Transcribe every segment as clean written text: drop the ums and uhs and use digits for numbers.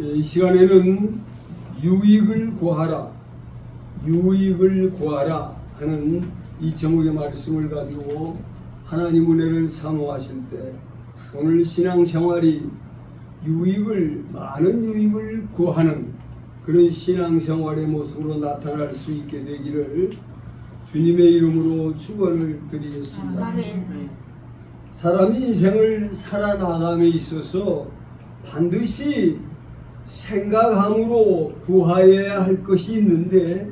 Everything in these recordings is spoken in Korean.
이 시간에는 유익을 구하라, 유익을 구하라 하는 이 제목의 말씀을 가지고 하나님 은혜를 사모하실 때 오늘 신앙생활이 많은 유익을 구하는 그런 신앙생활의 모습으로 나타날 수 있게 되기를 주님의 이름으로 축원을 드리겠습니다. 아멘. 사람이 인생을 살아나감에 있어서 반드시 생각함으로 구하여야 할 것이 있는데,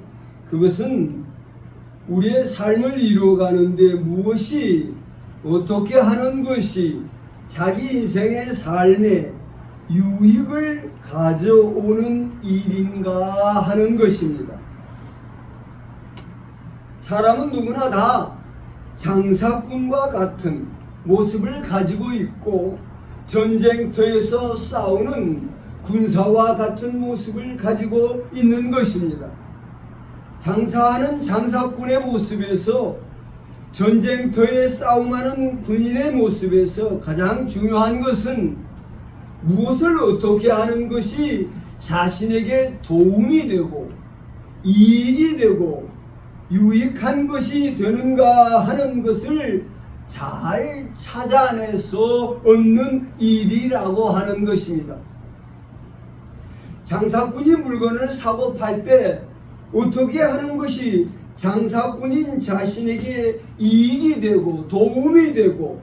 그것은 우리의 삶을 이루어가는데 무엇이 어떻게 하는 것이 자기 인생의 삶에 유익을 가져오는 일인가 하는 것입니다. 사람은 누구나 다 장사꾼과 같은 모습을 가지고 있고 전쟁터에서 싸우는 군사와 같은 모습을 가지고 있는 것입니다. 장사하는 장사꾼의 모습에서 전쟁터에 싸움하는 군인의 모습에서 가장 중요한 것은 무엇을 어떻게 하는 것이 자신에게 도움이 되고 이익이 되고 유익한 것이 되는가 하는 것을 잘 찾아내서 얻는 일이라고 하는 것입니다. 장사꾼이 물건을 사고 팔 때 어떻게 하는 것이 장사꾼인 자신에게 이익이 되고 도움이 되고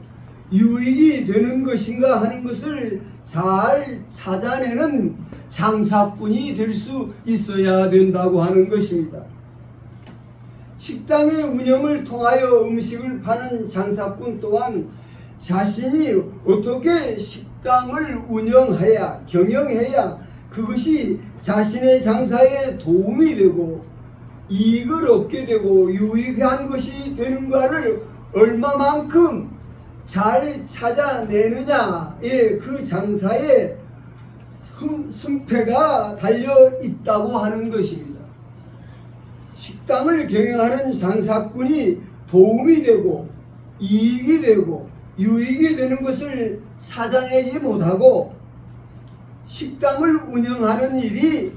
유익이 되는 것인가 하는 것을 잘 찾아내는 장사꾼이 될 수 있어야 된다고 하는 것입니다. 식당의 운영을 통하여 음식을 파는 장사꾼 또한 자신이 어떻게 식당을 운영해야, 경영해야 그것이 자신의 장사에 도움이 되고 이익을 얻게 되고 유익한 것이 되는가를 얼마만큼 잘 찾아내느냐에 그 장사에 승패가 달려 있다고 하는 것입니다. 식당을 경영하는 장사꾼이 도움이 되고 이익이 되고 유익이 되는 것을 찾아내지 못하고 식당을 운영하는 일이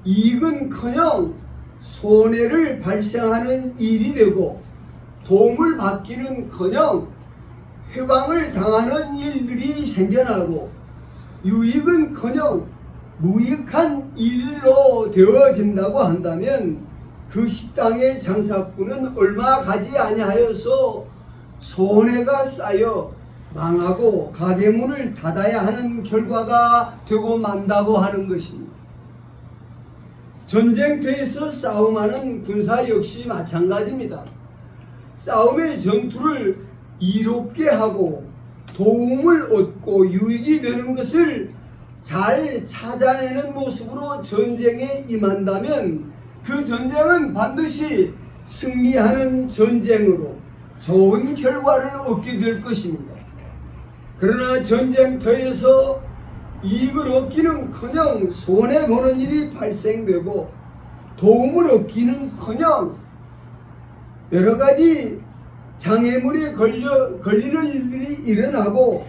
이익은커녕 손해를 발생하는 일이 되고 도움을 받기는커녕 해방을 당하는 일들이 생겨나고 유익은커녕 무익한 일로 되어진다고 한다면 그 식당의 장사꾼은 얼마 가지 아니하여서 손해가 쌓여 망하고 가게 문을 닫아야 하는 결과가 되고 만다고 하는 것입니다. 전쟁터에서 싸움하는 군사 역시 마찬가지입니다. 싸움의 전투를 이롭게 하고 도움을 얻고 유익이 되는 것을 잘 찾아내는 모습으로 전쟁에 임한다면 그 전쟁은 반드시 승리하는 전쟁으로 좋은 결과를 얻게 될 것입니다. 그러나 전쟁터에서 이익을 얻기는커녕 손해보는 일이 발생되고 도움을 얻기는커녕 여러 가지 장애물에 걸리는 일들이 일어나고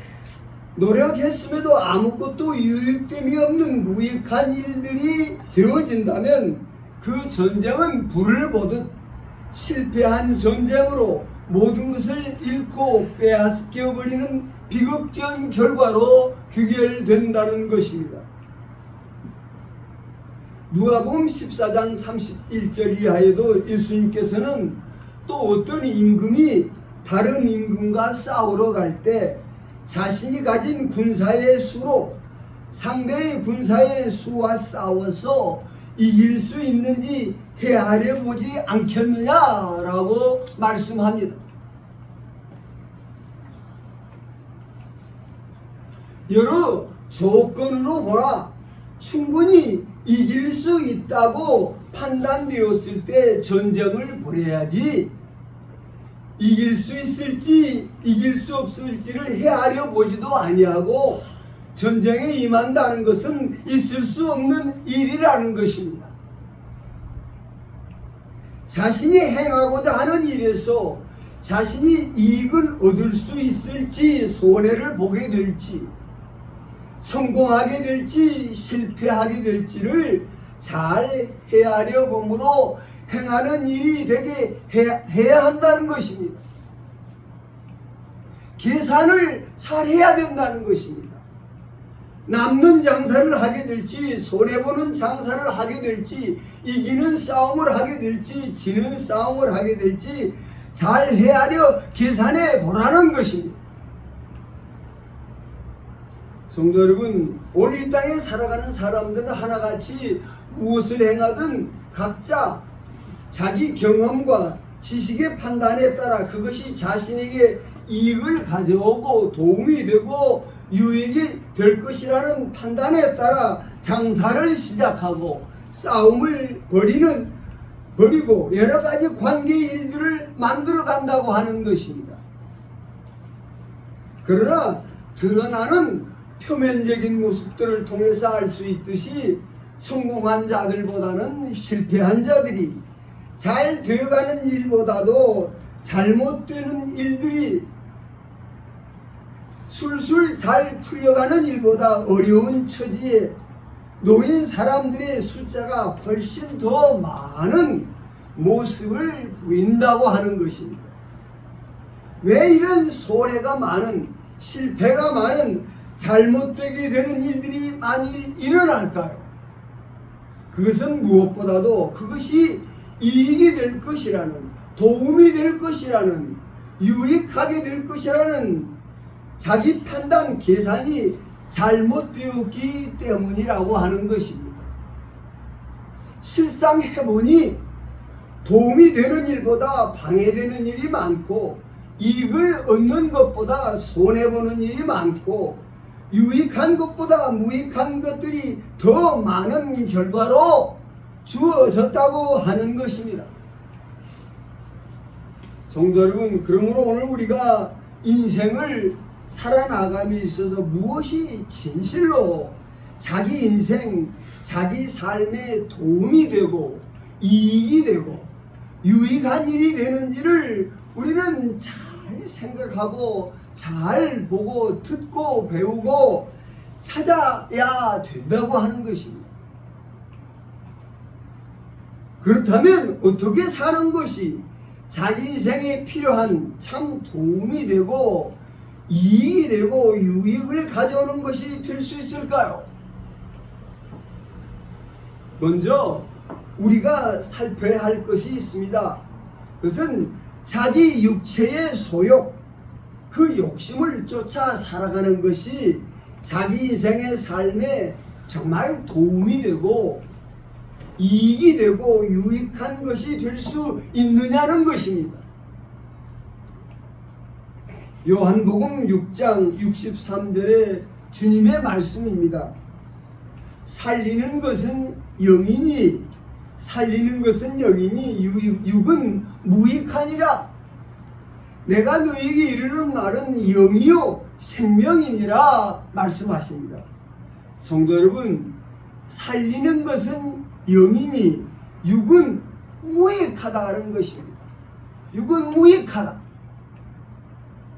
노력했음에도 아무것도 유익됨이 없는 무익한 일들이 되어진다면 그 전쟁은 불을 보듯 실패한 전쟁으로 모든 것을 잃고 빼앗겨버리는 비극적인 결과로 귀결된다는 것입니다. 누가복음 14장 31절 이하에도 예수님께서는 또 어떤 임금이 다른 임금과 싸우러 갈 때 자신이 가진 군사의 수로 상대의 군사의 수와 싸워서 이길 수 있는지 헤아려 보지 않겠느냐라고 말씀합니다. 여러 조건으로 보라 충분히 이길 수 있다고 판단되었을 때 전쟁을 벌여야지 이길 수 있을지 이길 수 없을지를 헤아려 보지도 아니하고 전쟁에 임한다는 것은 있을 수 없는 일이라는 것입니다. 자신이 행하고자 하는 일에서 자신이 이익을 얻을 수 있을지 손해를 보게 될지 성공하게 될지 실패하게 될지를 잘 헤아려 보므로 행하는 일이 되게 해야 한다는 것입니다. 계산을 잘 해야 된다는 것입니다. 남는 장사를 하게 될지 손해보는 장사를 하게 될지 이기는 싸움을 하게 될지 지는 싸움을 하게 될지 잘 헤아려 계산해 보라는 것입니다. 성도 여러분, 오늘 이 땅에 살아가는 사람들은 하나같이 무엇을 행하든 각자 자기 경험과 지식의 판단에 따라 그것이 자신에게 이익을 가져오고 도움이 되고 유익이 될 것이라는 판단에 따라 장사를 시작하고 싸움을 벌이고 여러 가지 관계의 일들을 만들어 간다고 하는 것입니다. 그러나 드러나는 표면적인 모습들을 통해서 알 수 있듯이 성공한 자들보다는 실패한 자들이 잘 되어가는 일보다도 잘못되는 일들이 술술 잘 풀려가는 일보다 어려운 처지에 놓인 사람들의 숫자가 훨씬 더 많은 모습을 보인다고 하는 것입니다. 왜 이런 손해가 많은, 실패가 많은, 잘못되게 되는 일들이 많이 일어날까요? 그것은 무엇보다도 그것이 이익이 될 것이라는, 도움이 될 것이라는, 유익하게 될 것이라는 자기 판단, 계산이 잘못되었기 때문이라고 하는 것입니다. 실상 해보니 도움이 되는 일보다 방해되는 일이 많고 이익을 얻는 것보다 손해보는 일이 많고 유익한 것보다 무익한 것들이 더 많은 결과로 주어졌다고 하는 것입니다. 성도 여러분, 그러므로 오늘 우리가 인생을 살아나감에 있어서 무엇이 진실로 자기 인생, 자기 삶에 도움이 되고 이익이 되고 유익한 일이 되는지를 우리는 잘 생각하고 잘 보고 듣고 배우고 찾아야 된다고 하는 것입니다. 그렇다면 어떻게 사는 것이 자기 인생에 필요한 참 도움이 되고 이익이 되고 유익을 가져오는 것이 될 수 있을까요? 먼저 우리가 살펴야 할 것이 있습니다. 그것은 자기 육체의 소욕, 그 욕심을 쫓아 살아가는 것이 자기 인생의 삶에 정말 도움이 되고 이익이 되고 유익한 것이 될 수 있느냐는 것입니다. 요한복음 6장 63절에 주님의 말씀입니다. 살리는 것은 영이니 육은 무익하니라. 내가 너희에게 이르는 말은 영이요 생명이니라 말씀하십니다. 성도 여러분, 살리는 것은 영이니 육은 무익하다는 것입니다. 육은 무익하다.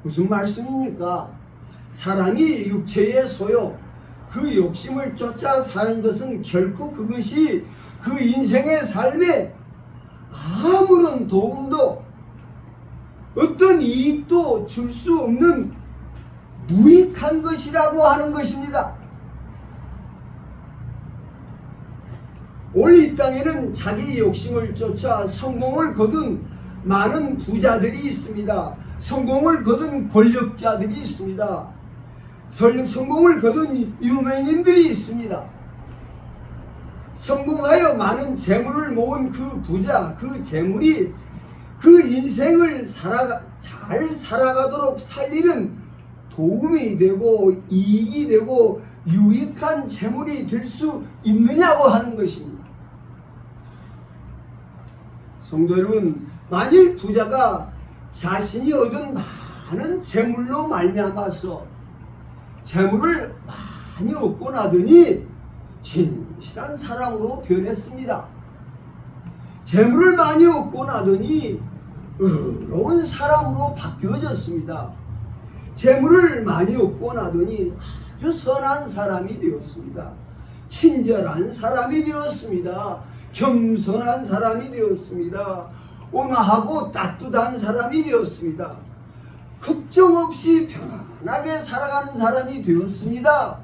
무슨 말씀입니까? 사람이 육체의 소욕, 그 욕심을 쫓아 사는 것은 결코 그것이 그 인생의 삶에 아무런 도움도 어떤 이익도 줄 수 없는 무익한 것이라고 하는 것입니다. 오늘 이 땅에는 자기 욕심을 쫓아 성공을 거둔 많은 부자들이 있습니다. 성공을 거둔 권력자들이 있습니다. 성공을 거둔 유명인들이 있습니다. 성공하여 많은 재물을 모은 그 부자, 그 재물이 그 인생을 잘 살아가도록 살리는 도움이 되고 이익이 되고 유익한 재물이 될 수 있느냐고 하는 것입니다. 성도 여러분, 만일 부자가 자신이 얻은 많은 재물로 말미암아서 재물을 많이 얻고 나더니 진실한 사람으로 변했습니다. 재물을 많이 얻고 나더니 의로운 사람으로 바뀌어졌습니다. 재물을 많이 얻고 나더니 아주 선한 사람이 되었습니다. 친절한 사람이 되었습니다. 겸손한 사람이 되었습니다. 온화하고 따뜻한 사람이 되었습니다. 걱정 없이 편안하게 살아가는 사람이 되었습니다.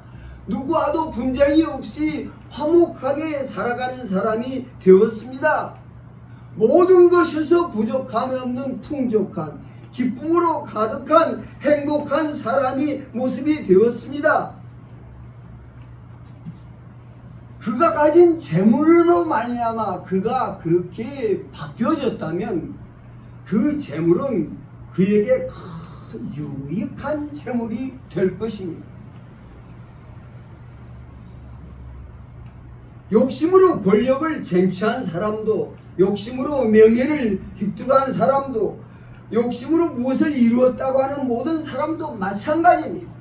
누구와도 분쟁이 없이 화목하게 살아가는 사람이 되었습니다. 모든 것에서 부족함이 없는 풍족한, 기쁨으로 가득한 행복한 사람이 모습이 되었습니다. 그가 가진 재물로 말미암아 그가 그렇게 바뀌어졌다면 그 재물은 그에게 큰 유익한 재물이 될 것입니다. 욕심으로 권력을 쟁취한 사람도, 욕심으로 명예를 획득한 사람도, 욕심으로 무엇을 이루었다고 하는 모든 사람도 마찬가지입니다.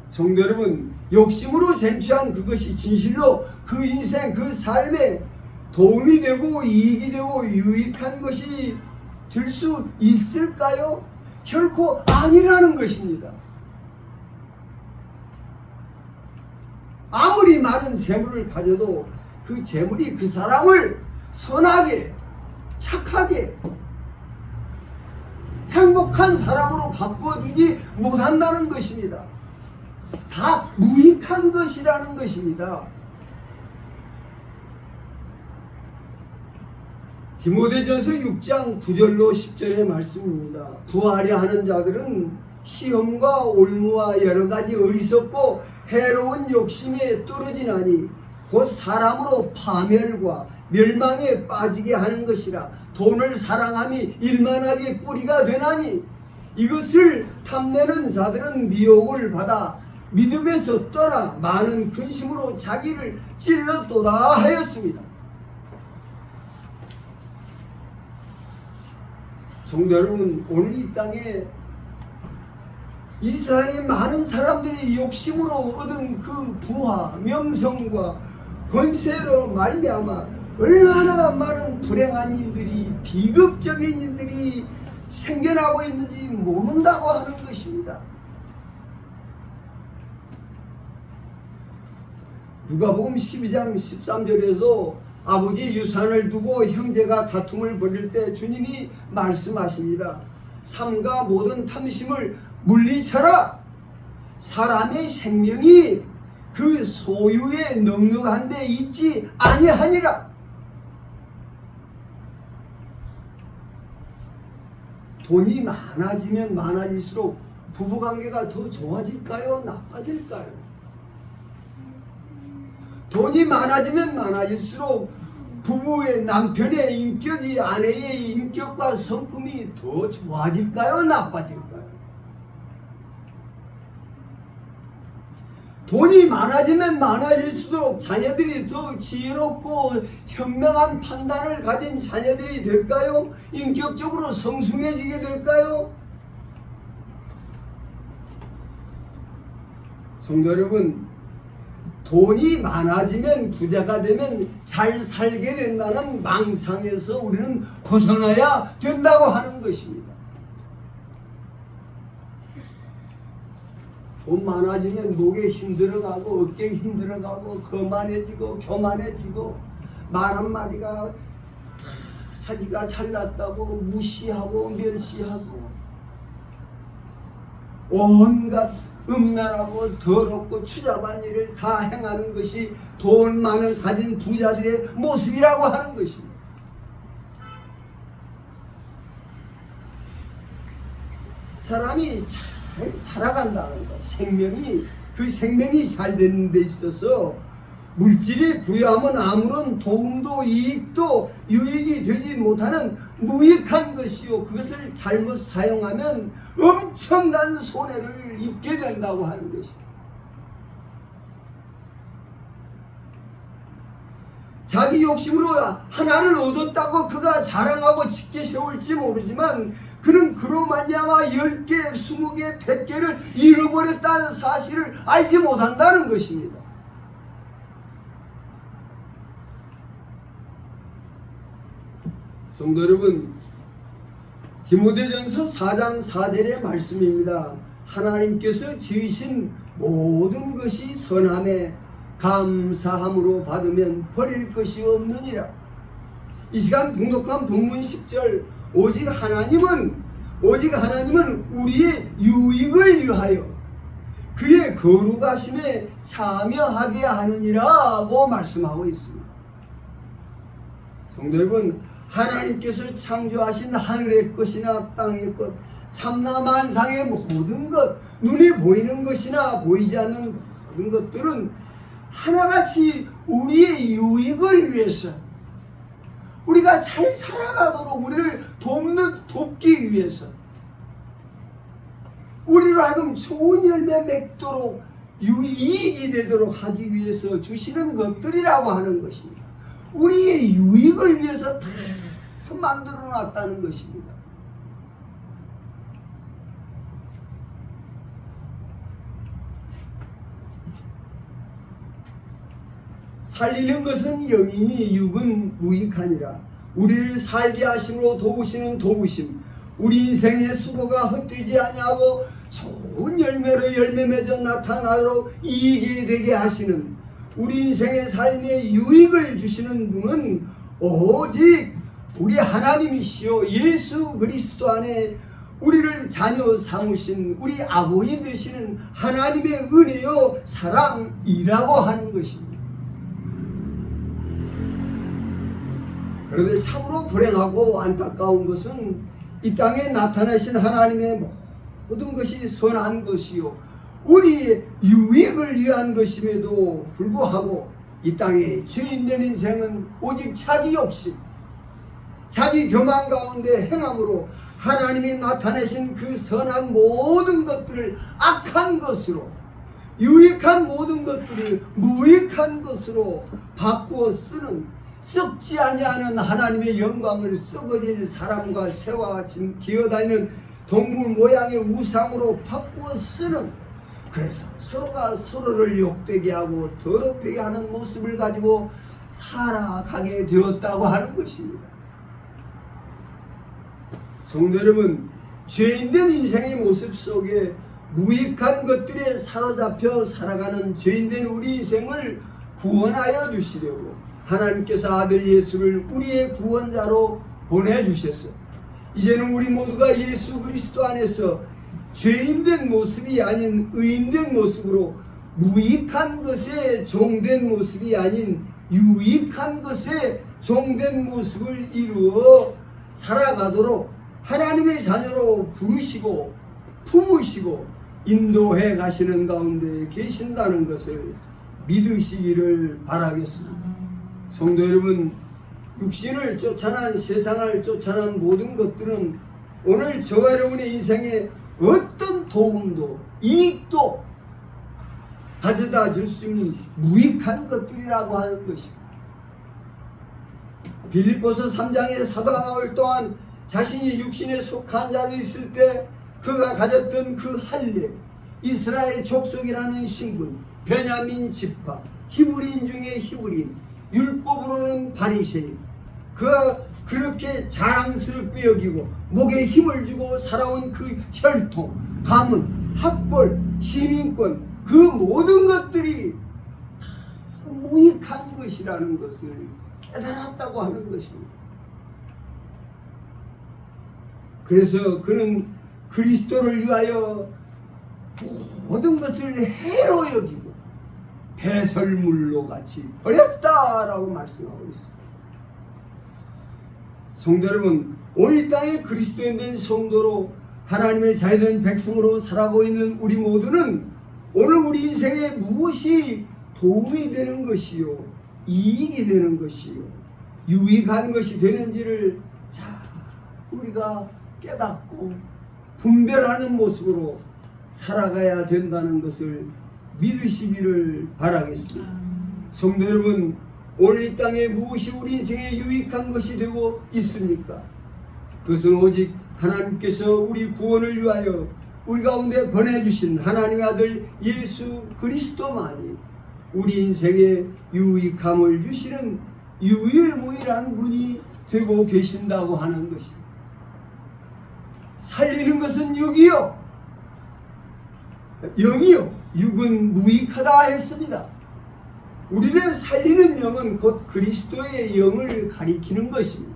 성도 여러분, 욕심으로 쟁취한 그것이 진실로 그 인생, 그 삶에 도움이 되고 이익이 되고 유익한 것이 될 수 있을까요? 결코 아니라는 것입니다. 아무리 많은 재물을 가져도 그 재물이 그 사람을 선하게, 착하게, 행복한 사람으로 바꿔주지 못한다는 것입니다. 다 무익한 것이라는 것입니다. 디모데전서 6장 9절로 10절의 말씀입니다. 부하려 하는 자들은 시험과 올무와 여러 가지 어리석고 해로운 욕심에 떨어지나니 곧 사람으로 파멸과 멸망에 빠지게 하는 것이라. 돈을 사랑함이 일만하게 뿌리가 되나니 이것을 탐내는 자들은 미혹을 받아 믿음에서 떠나 많은 근심으로 자기를 찔렀도다 하였습니다. 성도 여러분, 오늘 이 땅에 이 세상에 많은 사람들이 욕심으로 얻은 그 부와 명성과 권세로 말미암아 얼마나 많은 불행한 일들이, 비극적인 일들이 생겨나고 있는지 모른다고 하는 것입니다. 누가복음 12장 13절에서 아버지 유산을 두고 형제가 다툼을 벌일 때 주님이 말씀하십니다. 삼가 모든 탐심을 물리쳐라. 사람의 생명이 그 소유에 넉넉한 데 있지 아니하니라. 돈이 많아지면 많아질수록 부부관계가 더 좋아질까요? 나빠질까요? 돈이 많아지면 많아질수록 부부의, 남편의 인격이 아내의 인격과 성품이 더 좋아질까요? 나빠질까요? 돈이 많아지면 많아질수록 자녀들이 더 지혜롭고 현명한 판단을 가진 자녀들이 될까요? 인격적으로 성숙해지게 될까요? 성도 여러분, 돈이 많아지면, 부자가 되면 잘 살게 된다는 망상에서 우리는 벗어나야 된다고 하는 것입니다. 돈 많아지면 목에 힘들어가고 어깨에 힘들어가고 거만해지고 교만해지고 말 한마디가 자기가 잘났다고 무시하고 멸시하고 온갖 음란하고 더럽고 추잡한 일을 다 행하는 것이 돈 많은 가진 부자들의 모습이라고 하는 것입니다. 사람이 잘 살아간다는 것, 그 생명이 잘 되는 데 있어서 물질이 부여하면 아무런 도움도 이익도 유익이 되지 못하는 무익한 것이요, 그것을 잘못 사용하면 엄청난 손해를 입게 된다고 하는 것입니다. 자기 욕심으로 하나를 얻었다고 그가 자랑하고 짙게 세울지 모르지만 그는 그로 말미암아 10개, 20개, 100개를 잃어버렸다는 사실을 알지 못한다는 것입니다. 성도 여러분, 디모데전서 4장 4절의 말씀입니다. 하나님께서 지으신 모든 것이 선함에 감사함으로 받으면 버릴 것이 없느니라. 이 시간 봉독한 본문 10절, 오직 하나님은 우리의 유익을 위하여 그의 거룩하심에 참여하게 하느니라고 말씀하고 있습니다. 성도 여러분, 하나님께서 창조하신 하늘의 것이나 땅의 것, 삼라만상의 모든 것, 눈에 보이는 것이나 보이지 않는 모든 것들은 하나같이 우리의 유익을 위해서, 우리가 잘 살아가도록 우리를 돕기 위해서, 우리로 하여금 좋은 열매 맺도록 이익이 되도록 하기 위해서 주시는 것들이라고 하는 것입니다. 우리의 유익을 위해서 다 만들어 놨다는 것입니다. 살리는 것은 영이니 육은 무익하니라. 우리를 살게 하심으로 도우시는 도우심, 우리 인생의 수고가 헛되지 아니하고 좋은 열매로 열매 맺어 나타나도록 이익이 되게 하시는, 우리 인생의 삶에 유익을 주시는 분은 오직 우리 하나님이시요 예수 그리스도 안에 우리를 자녀 삼으신 우리 아버지 되시는 하나님의 은혜요 사랑이라고 하는 것입니다. 그런데 참으로 불행하고 안타까운 것은 이 땅에 나타나신 하나님의 모든 것이 선한 것이요 우리의 유익을 위한 것임에도 불구하고 이 땅에 죄인된 인생은 오직 자기 욕심, 자기 교만 가운데 행함으로 하나님이 나타내신 그 선한 모든 것들을 악한 것으로, 유익한 모든 것들을 무익한 것으로 바꾸어 쓰는, 썩지 아니하는 하나님의 영광을 썩어질 사람과 새와 기어다니는 동물 모양의 우상으로 바꾸어 쓰는, 그래서 서로가 서로를 욕되게 하고 더럽게 하는 모습을 가지고 살아가게 되었다고 하는 것입니다. 성도 여러분, 죄인된 인생의 모습 속에 무익한 것들에 사로잡혀 살아가는 죄인된 우리 인생을 구원하여 주시려고 하나님께서 아들 예수를 우리의 구원자로 보내주셨어요. 이제는 우리 모두가 예수 그리스도 안에서 죄인된 모습이 아닌 의인된 모습으로, 무익한 것에 종된 모습이 아닌 유익한 것에 종된 모습을 이루어 살아가도록 하나님의 자녀로 부르시고 품으시고 인도해 가시는 가운데 계신다는 것을 믿으시기를 바라겠습니다. 성도 여러분, 육신을 쫓아난, 세상을 쫓아난 모든 것들은 오늘 저와 여러분의 인생에 어떤 도움도 이익도 가져다 줄 수 있는 무익한 것들이라고 하는 것입니다. 빌립보서 3장의 사도 바울 또한 자신이 육신에 속한 자로 있을 때 그가 가졌던 그 할례, 이스라엘 족속이라는 신분, 베냐민 지파, 히브리인 중에 히브리인, 율법으로는 바리새인, 그가 그렇게 자랑스럽게 여기고 목에 힘을 주고 살아온 그 혈통, 가문, 학벌, 시민권, 그 모든 것들이 무익한 것이라는 것을 깨달았다고 하는 것입니다. 그래서 그는 그리스도를 위하여 모든 것을 해로 여기고 배설물로 같이 버렸다라고 말씀하고 있습니다. 성도 여러분, 오늘 땅에 그리스도인 된 성도로 하나님의 자유된 백성으로 살아가고 있는 우리 모두는 오늘 우리 인생에 무엇이 도움이 되는 것이요, 이익이 되는 것이요, 유익한 것이 되는지를 잘 우리가 깨닫고 분별하는 모습으로 살아가야 된다는 것을 믿으시기를 바라겠습니다. 성도 여러분, 오늘 이 땅에 무엇이 우리 인생에 유익한 것이 되고 있습니까? 그것은 오직 하나님께서 우리 구원을 위하여 우리 가운데 보내주신 하나님의 아들 예수 그리스도만이 우리 인생에 유익함을 주시는 유일무이한 분이 되고 계신다고 하는 것입니다. 살리는 것은 육이요 영이요 육은 무익하다 했습니다. 우리를 살리는 영은 곧 그리스도의 영을 가리키는 것입니다.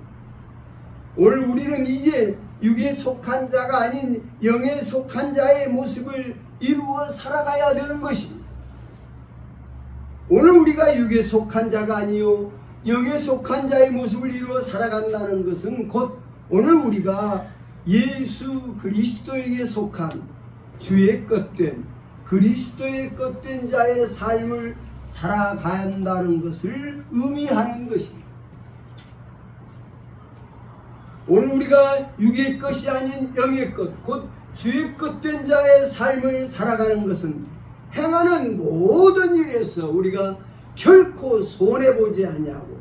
오늘 우리는 이제 육에 속한 자가 아닌 영에 속한 자의 모습을 이루어 살아가야 되는 것입니다. 오늘 우리가 육에 속한 자가 아니요 영에 속한 자의 모습을 이루어 살아간다는 것은 곧 오늘 우리가 예수 그리스도에게 속한 주의 것된 그리스도의 것된 자의 삶을 살아간다는 것을 의미하는 것입니다. 오늘 우리가 육의 것이 아닌 영의 것, 곧 주의 것된 자의 삶을 살아가는 것은 행하는 모든 일에서 우리가 결코 손해보지 아니하고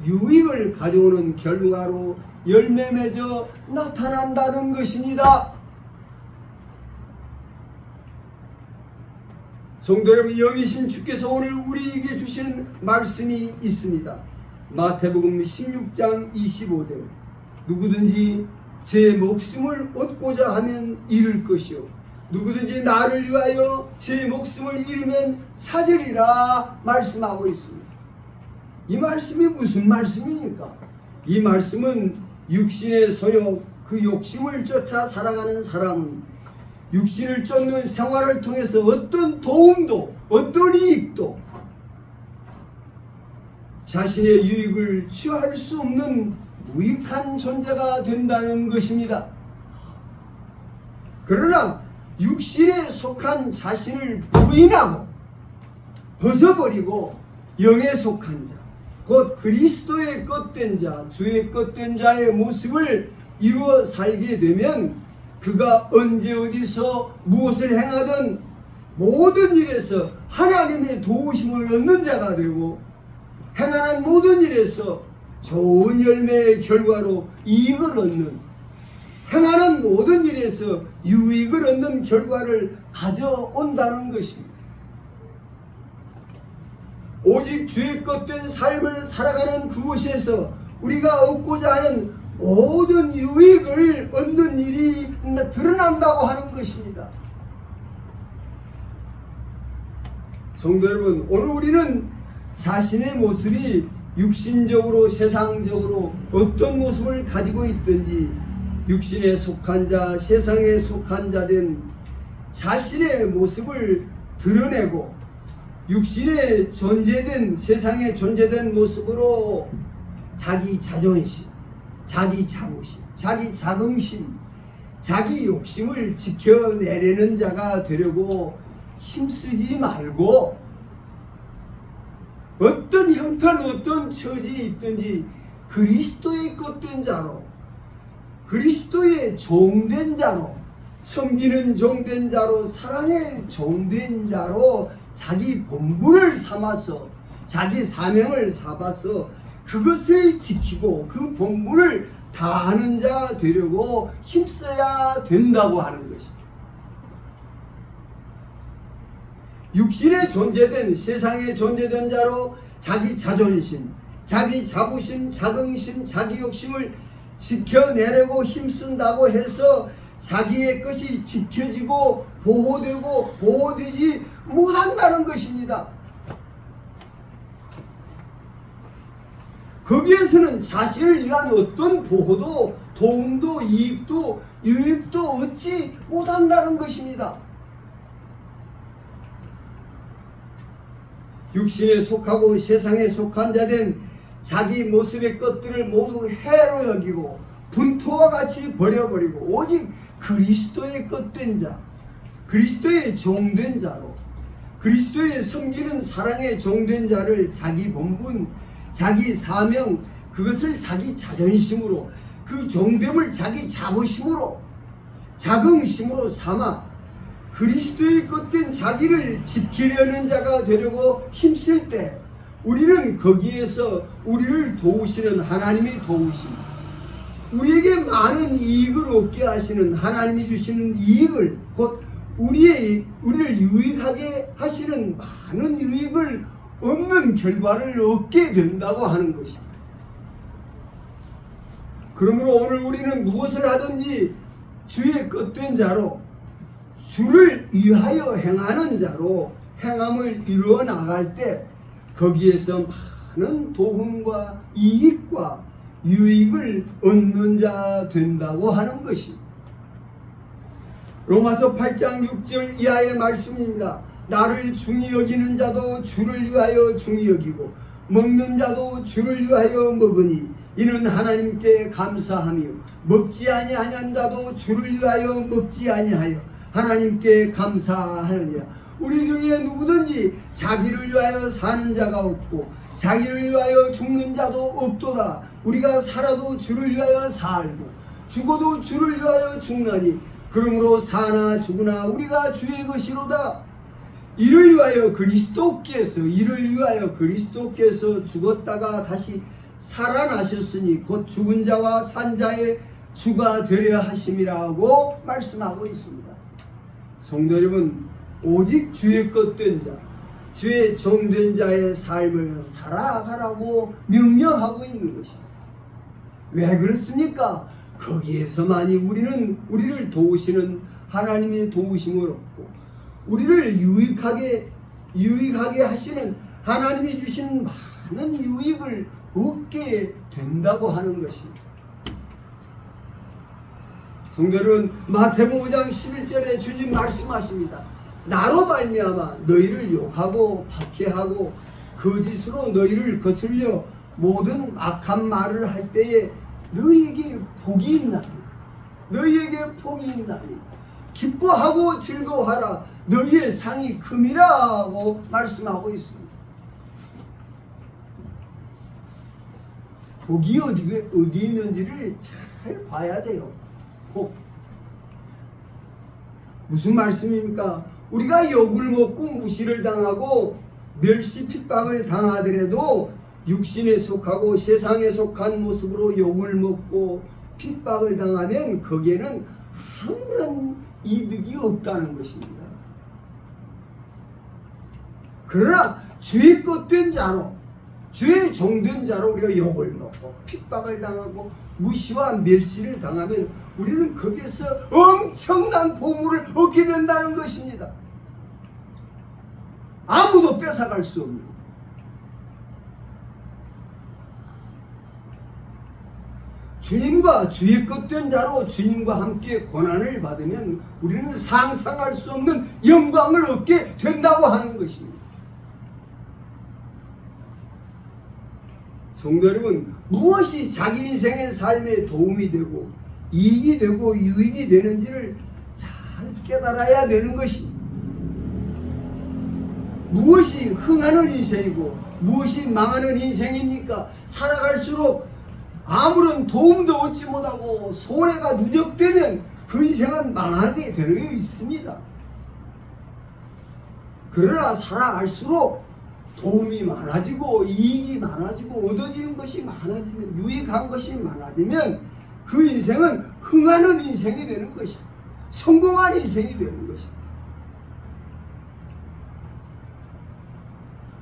유익을 가져오는 결과로 열매 맺어 나타난다는 것입니다. 성도 여러분, 영이신 주께서 오늘 우리에게 주시는 말씀이 있습니다. 마태복음 16장 25절 누구든지 제 목숨을 얻고자 하면 잃을 것이요 누구든지 나를 위하여 제 목숨을 잃으면 찾으리라 말씀하고 있습니다. 이 말씀이 무슨 말씀입니까? 이 말씀은 육신의 소욕, 그 욕심을 쫓아 살아가는 사람은 육신을 쫓는 생활을 통해서 어떤 도움도 어떤 이익도 자신의 유익을 취할 수 없는 무익한 존재가 된다는 것입니다. 그러나 육신에 속한 자신을 부인하고 벗어버리고 영에 속한 자, 곧 그리스도의 것된 자, 주의 것된 자의 모습을 이루어 살게 되면 그가 언제 어디서 무엇을 행하든 모든 일에서 하나님의 도우심을 얻는 자가 되고 행하는 모든 일에서 좋은 열매의 결과로 이익을 얻는 행하는 모든 일에서 유익을 얻는 결과를 가져온다는 것입니다. 오직 주의 것된 삶을 살아가는 그곳에서 우리가 얻고자 하는 모든 유익을 얻는 일이 드러난다고 하는 것입니다. 성도 여러분, 오늘 우리는 자신의 모습이 육신적으로 세상적으로 어떤 모습을 가지고 있든지 육신에 속한 자, 세상에 속한 자된 자신의 모습을 드러내고 육신에 존재된 세상에 존재된 모습으로 자기 자존심, 자기 자부심, 자기 자긍심, 자기 욕심을 지켜내려는 자가 되려고 힘쓰지 말고 어떤 형편 어떤 처지에 있든지 그리스도의 것된 자로 그리스도의 종된 자로 섬기는 종된 자로 사랑의 종된 자로 자기 본분을 삼아서 자기 사명을 삼아서 그것을 지키고 그 본분을 다하는 자 되려고 힘써야 된다고 하는 것입니다. 육신에 존재된 세상에 존재된 자로 자기 자존심, 자기 자부심, 자긍심, 자기 욕심을 지켜내려고 힘쓴다고 해서 자기의 것이 지켜지고 보호되고 보호되지 못한다는 것입니다. 거기에서는 자신을 위한 어떤 보호도 도움도 이익도 유익도 얻지 못한다는 것입니다. 육신에 속하고 세상에 속한 자된 자기 모습의 것들을 모두 해로 여기고 분토와 같이 버려버리고 오직 그리스도의 것된 자, 그리스도의 종된 자로 그리스도의 섬기는 사랑의 종된 자를 자기 본분, 자기 사명, 그것을 자기 자존심으로 그 종됨을 자기 자부심으로 자긍심으로 삼아 그리스도의 것된 자기를 지키려는 자가 되려고 힘쓸 때 우리는 거기에서 우리를 도우시는 하나님이 도우심, 우리에게 많은 이익을 얻게 하시는 하나님이 주시는 이익을 곧 우리를 유익하게 하시는 많은 유익을 얻는 결과를 얻게 된다고 하는 것입니다. 그러므로 오늘 우리는 무엇을 하든지 주의 것된 자로 주를 위하여 행하는 자로 행함을 이루어 나갈 때 거기에서 많은 도움과 이익과 유익을 얻는 자 된다고 하는 것입니다. 로마서 8장 6절 이하의 말씀입니다. 나를 중히 여기는 자도 주를 위하여 중히 여기고 먹는 자도 주를 위하여 먹으니 이는 하나님께 감사하며 먹지 아니하는 자도 주를 위하여 먹지 아니하여 하나님께 감사하느니라. 우리 중에 누구든지 자기를 위하여 사는 자가 없고 자기를 위하여 죽는 자도 없도다. 우리가 살아도 주를 위하여 살고 죽어도 주를 위하여 죽나니 그러므로 사나 죽으나 우리가 주의 것이로다. 이를 위하여 그리스도께서 죽었다가 다시 살아나셨으니 곧 죽은 자와 산 자의 주가 되려 하심이라고 말씀하고 있습니다. 성도 여러분, 오직 주의 것된 자, 주의 종된 자의 삶을 살아가라고 명령하고 있는 것입니다. 왜 그렇습니까? 거기에서만이 우리를 도우시는 하나님의 도우심을 얻고 우리를 유익하게 하시는 하나님이 주시는 많은 유익을 얻게 된다고 하는 것입니다. 성도 여러분, 마태복음 5장 11절에 주님 말씀하십니다. 나로 말미암아 너희를 욕하고 박해하고 거짓으로 너희를 거슬려 모든 악한 말을 할 때에 너희에게 복이 있나니 기뻐하고 즐거워하라 너희의 상이 큼이라고 말씀하고 있습니다. 복이 어디 있는지를 잘 봐야 돼요. 무슨 말씀입니까? 우리가 욕을 먹고 무시를 당하고 멸시 핍박을 당하더라도 육신에 속하고 세상에 속한 모습으로 욕을 먹고 핍박을 당하면 거기에는 아무런 이득이 없다는 것입니다. 그러나 주의 것된 자로 주의 종된 자로 우리가 욕을 먹고 핍박을 당하고 무시와 멸시를 당하면 우리는 거기에서 엄청난 보물을 얻게 된다는 것입니다. 아무도 뺏어갈 수 없는. 주님과 주의 것된 자로 주님과 함께 고난을 받으면 우리는 상상할 수 없는 영광을 얻게 된다고 하는 것입니다. 성도 여러분, 무엇이 자기 인생의 삶에 도움이 되고 이익이 되고 유익이 되는지를 잘 깨달아야 되는 것입니다. 무엇이 흥하는 인생이고 무엇이 망하는 인생입니까? 살아갈수록 아무런 도움도 얻지 못하고 손해가 누적되면 그 인생은 망하게 되어 있습니다. 그러나 살아갈수록 도움이 많아지고 이익이 많아지고 얻어지는 것이 많아지면 유익한 것이 많아지면 그 인생은 흥하는 인생이 되는 것이다. 성공한 인생이 되는 것이다.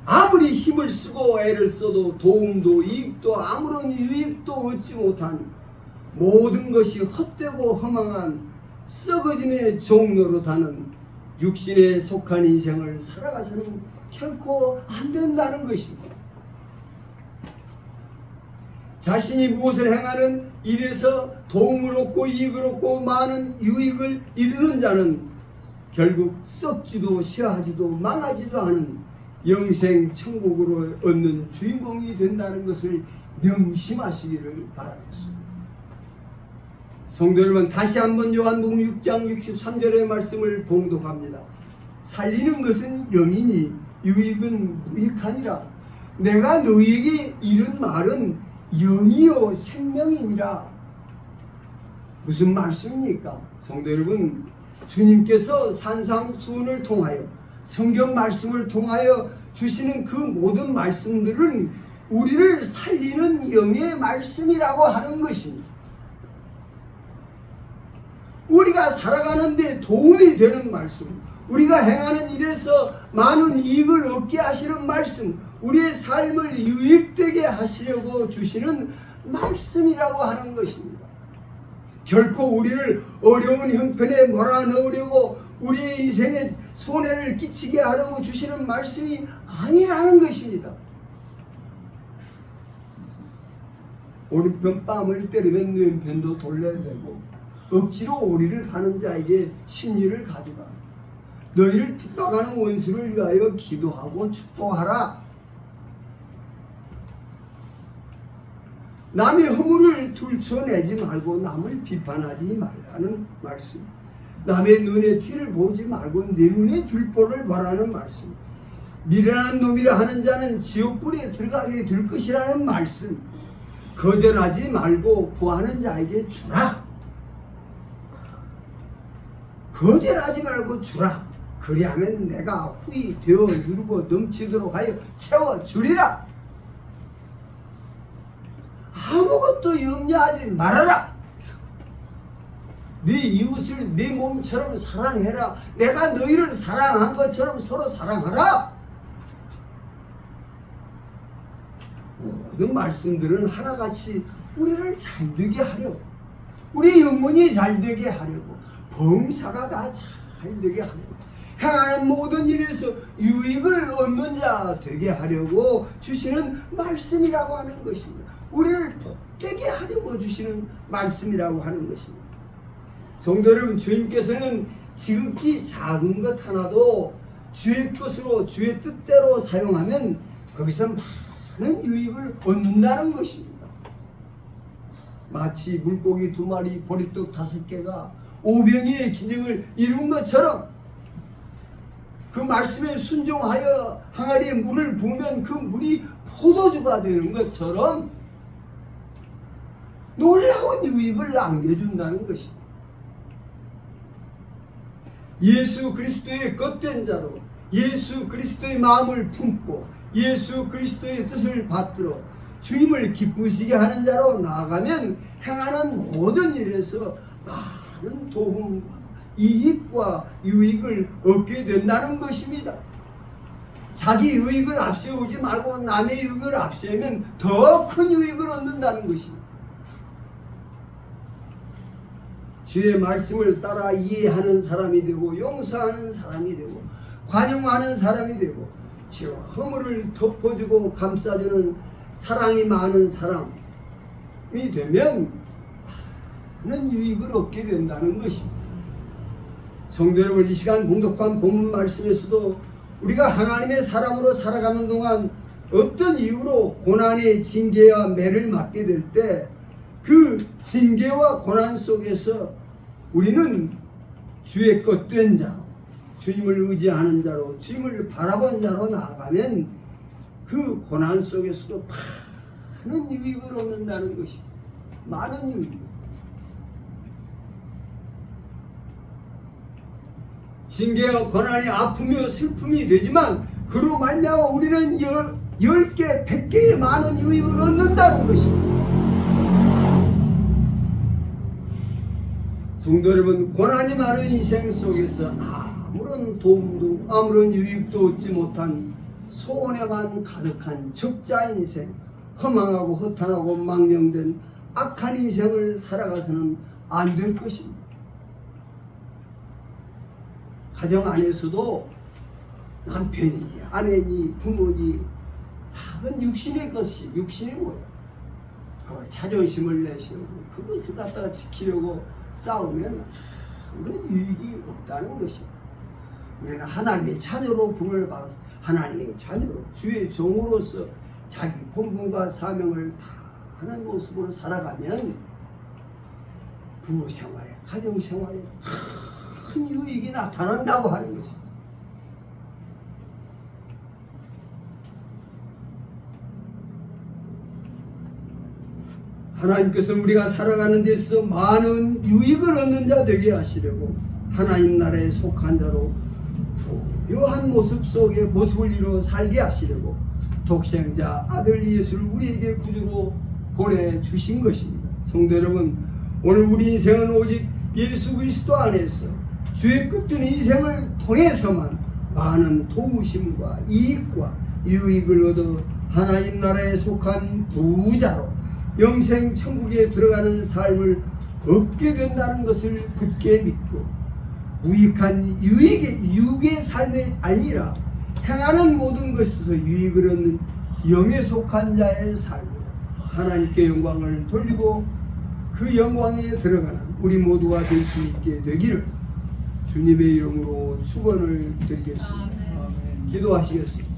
아무리 힘을 쓰고 애를 써도 도움도 이익도 아무런 유익도 얻지 못한 모든 것이 헛되고 허망한 썩어짐의 종로로 다는 육신에 속한 인생을 살아가서는 결코 안 된다는 것입니다. 자신이 무엇을 행하는 일에서 도움을 얻고 이익을 얻고 많은 유익을 이루는 자는 결국 썩지도 쇠하지도 망하지도 않은 영생 천국으로 얻는 주인공이 된다는 것을 명심하시기를 바라겠습니다. 성도 여러분, 다시 한번 요한복음 6장 63절의 말씀을 봉독합니다. 살리는 것은 영이니 유익은 무익하니라. 내가 너희에게 이른 말은 영이요 생명이니라. 무슨 말씀입니까? 성도 여러분, 주님께서 산상수훈을 통하여 성경 말씀을 통하여 주시는 그 모든 말씀들은 우리를 살리는 영의 말씀이라고 하는 것입니다. 우리가 살아가는데 도움이 되는 말씀, 우리가 행하는 일에서 많은 이익을 얻게 하시는 말씀, 우리의 삶을 유익되게 하시려고 주시는 말씀이라고 하는 것입니다. 결코 우리를 어려운 형편에 몰아넣으려고 우리의 인생에 손해를 끼치게 하려고 주시는 말씀이 아니라는 것입니다. 오른편 뺨을 때리면 왼편도 돌려야 되고 억지로 오리를 하는 자에게 심리를 가져가 너희를 핍박하는 원수를 위하여 기도하고 축복하라. 남의 허물을 들춰내지 말고 남을 비판하지 말라는 말씀. 남의 눈에 티를 보지 말고 내 눈에 들보를 바라는 말씀. 미련한 놈이라 하는 자는 지옥불에 들어가게 될 것이라는 말씀. 거절하지 말고 구하는 자에게 주라. 거절하지 말고 주라. 그리하면 내가 후히 되어 누르고 넘치도록 하여 채워주리라. 아무것도 염려하지 말아라. 네 이웃을 네 몸처럼 사랑해라. 내가 너희를 사랑한 것처럼 서로 사랑하라. 모든 말씀들은 하나같이 우리를 잘되게 하려고, 우리 영혼이 잘되게 하려고, 범사가 다 잘되게 하려고, 행하는 모든 일에서 유익을 얻는 자 되게 하려고 주시는 말씀이라고 하는 것입니다. 우리를 복되게 하려고 주시는 말씀이라고 하는 것입니다. 성도 여러분, 주님께서는 지극히 작은 것 하나도 주의 것으로 주의 뜻대로 사용하면 거기서 많은 유익을 얻는다는 것입니다. 마치 물고기 2마리, 보리떡 5개가 오병이의 기적을 이룬 것처럼 그 말씀에 순종하여 항아리에 물을 부으면 그 물이 포도주가 되는 것처럼 놀라운 유익을 남겨준다는 것입니다. 예수 그리스도의 겉된 자로 예수 그리스도의 마음을 품고 예수 그리스도의 뜻을 받들어 주님을 기쁘시게 하는 자로 나아가면 행하는 모든 일에서 많은 도움과 이익과 유익을 얻게 된다는 것입니다. 자기 유익을 앞세우지 말고 남의 유익을 앞세우면 더 큰 유익을 얻는다는 것입니다. 주의 말씀을 따라 이해하는 사람이 되고 용서하는 사람이 되고 관용하는 사람이 되고 주의 허물을 덮어주고 감싸주는 사랑이 많은 사람이 되면 많은 유익을 얻게 된다는 것입니다. 성도 여러분, 이 시간 봉독한 본문 말씀에서도 우리가 하나님의 사람으로 살아가는 동안 어떤 이유로 고난의 징계와 매를 맞게 될 때 그 징계와 고난 속에서 우리는 주의 것된 자로, 주님을 의지하는 자로, 주님을 바라본 자로 나아가면 그 고난 속에서도 많은 유익을 얻는다는 것입니다. 많은 유익. 징계와 고난이 아프며 슬픔이 되지만 그로 말미암아 우리는 10개, 100개의 많은 유익을 얻는다는 것입니다. 성도 여러분, 고난이 많은 인생 속에서 아무런 도움도 아무런 유익도 얻지 못한 소원에만 가득한 적자 인생, 허망하고 허탄하고 망령된 악한 인생을 살아가서는 안 될 것입니다. 가정 안에서도 남편이, 아내니, 부모니 다른 육신의 것이, 육신의 뭐야? 자존심을 내시고 그것을 갖다가 지키려고 싸우면 아무런 유익이 없다는 것입니다. 우리는 하나님의 자녀로 부름을 받아서 하나님의 자녀로 주의 종으로서 자기 본분과 사명을 다 하는 모습으로 살아가면 부부 생활에, 가정 생활에 큰 유익이 나타난다고 하는 것입니다. 하나님께서는 우리가 살아가는 데서 많은 유익을 얻는 자 되게 하시려고 하나님 나라에 속한 자로 부유한 모습 속에 모습을 이루어 살게 하시려고 독생자 아들 예수를 우리에게 구주로 보내주신 것입니다. 성도 여러분, 오늘 우리 인생은 오직 예수 그리스도 안에서 주의 끝된 인생을 통해서만 많은 도우심과 이익과 유익을 얻어 하나님 나라에 속한 부자로 영생 천국에 들어가는 삶을 얻게 된다는 것을 굳게 믿고 무익한 유익의 삶이 아니라 행하는 모든 것에서 유익을 얻는 영에 속한 자의 삶으로 하나님께 영광을 돌리고 그 영광에 들어가는 우리 모두가 될 수 있게 되기를 주님의 이름으로 축원을 드리겠습니다. 기도하시겠습니다.